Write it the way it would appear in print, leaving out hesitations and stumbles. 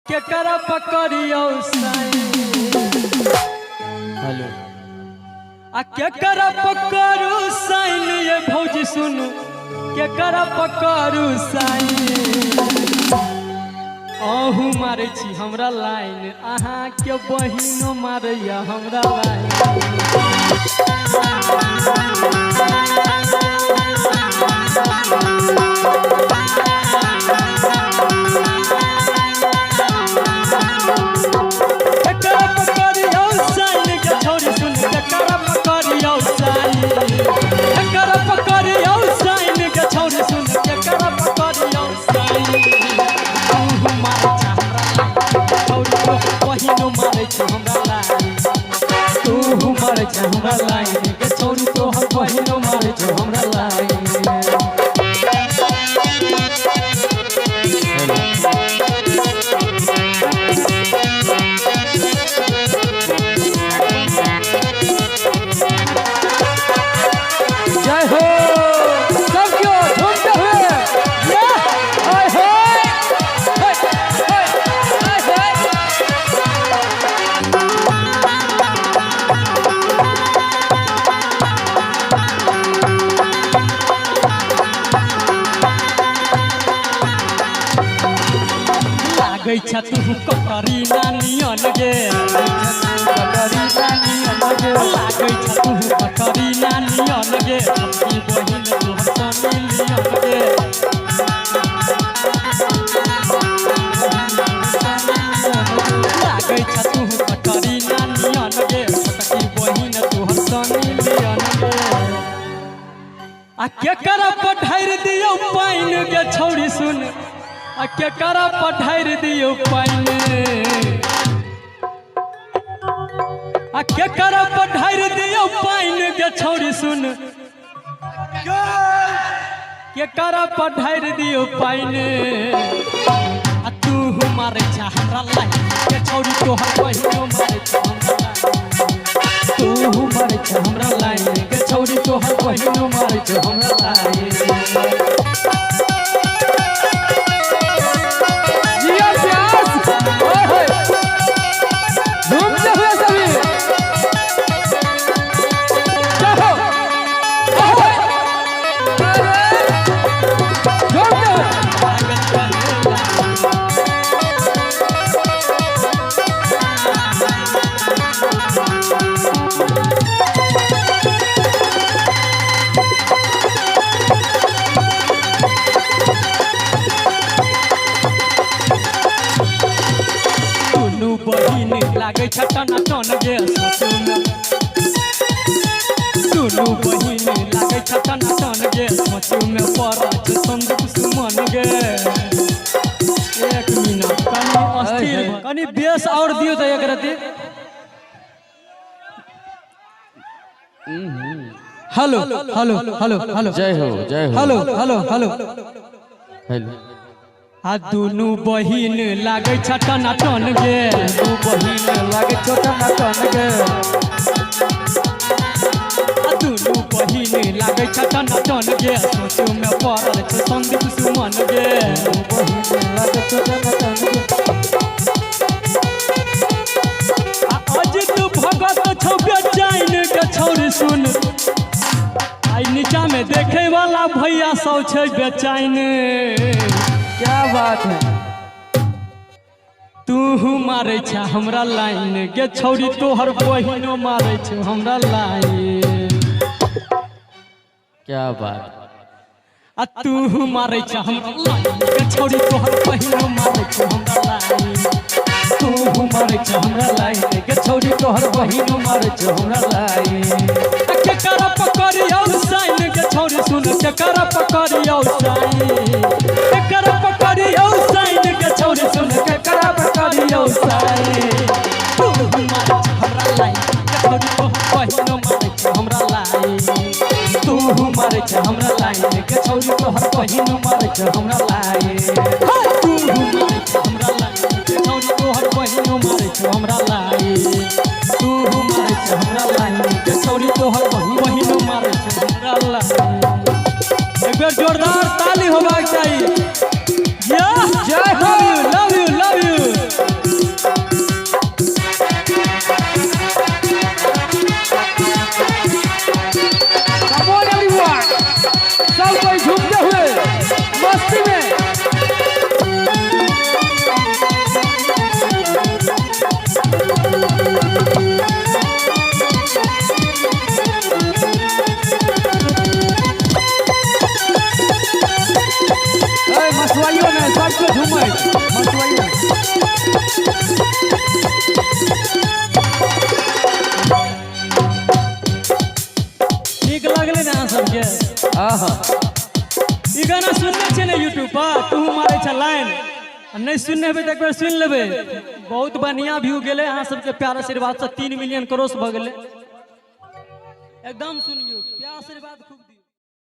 केकरा पकड़ियो साईं। हेलो केकरा पकड़ू साईं ये भौजी सुनू केकरा पकड़ू साईं। अहू मारे छी हमरा लाइन अहाँ के बहिनो मारैया हमरा लाइन। हमरा लाइन के छोड़ी तो हम बहिनो मारे छो हमरा लाइन। जय हो सब क्यों झूमते हुए गैछा तू कटरी नानियन गे कटरी नानियन गे लागैछा तू कटरी नानियन गे अपनी बहिन तोहर सनियन गे लागैछा तू कटरी नानियन गे अपनी बहिन तोहर सनियन गे। केकरा पढ़ाई दियो पाइन गे छौड़ी सुन केकरा पढ़ाई दियो पाइन केकरा पढ़ाई दियो पाइन गे छौड़ी सुन केकरा पढ़ाई दियो पाइन। तू मारे छा हमरा लाइन के छौड़ी तोहर बहिनो मारे छा तू मारे छा हमरा लाइन के छौड़ी तोहर बहिनो मारे छा हमरा लाइन। लागे छटन टन गे दुनू बहिन लागे छटन टन गे सोचू में पड़त संदूक सुमन गे। एक मिनट कनी अस्थिर कनी बेस और दियो त एक रति। हेलो हेलो हेलो हेलो जय हो हेलो हेलो हेलो हेलो दुनू बहिन लागे छटन टन गे दुनू बहिन लागे छटन टन गे दुनू बहिन लागे छटन टन गे सोचू में पड़ल छ संदीप सुमन गे बहिन लागे छटन टन गे। अजित भगत छौ बेचैन के छौरी सुन आई नीचा में देखे वाला भैया सब छै बेचैन। क्या बात है तू मारे छा हमरा लाइन गे छौड़ी तोहर बहिनो मारे छ हमरा लाइन। क्या बात तू मारे छा हमरा लाइन गे छौड़ी तोहर बहिनो मारे छ हमरा लाइन। तू मारे छा हमरा लाइन गे छौड़ी तोहर बहिनो मारे छ हमरा लाइन। केकरा पकड़ियो साईं गे छौड़ी सुन केकरा पकड़ियो साईं केकरा पकड़ियो साईं गे छौड़ी सुन केकरा पकड़ियो साईं। तू मारे छ हमरा लाइन गे छौड़ी तोहर बहिनो मारे छ हमरा लाइन। तू मारे छ हमरा लाइन गे छौड़ी तोहर बहिनो मारे छ हमरा लाइन। तू मारे छ हमरा लाइन गे छौड़ी तोहर बहिनो मारे छ हमरा लाइन। तू मारे छ हमरा लाइन गे छौड़ी तोहर बहिनो मारे छ हमरा लाइन। एक बार जोरदार ताली होबाक चाहिए। जय हो love you love you love you. मसवाइयो ने सबके झूमै मसवाइयो ठीक लगले ना सबके आहा ई गाना सुनने छे ना यूट्यूब पर तू मारे छ लाइन नहीं सुनने हेबे त एक बार सुन लेबे बहुत बढ़िया व्यू गेले अहाँ सबके प्यार आशीर्वाद से 3 मिलियन क्रॉस भ गेले एकदम सुनियो प्यार आशीर्वाद खूब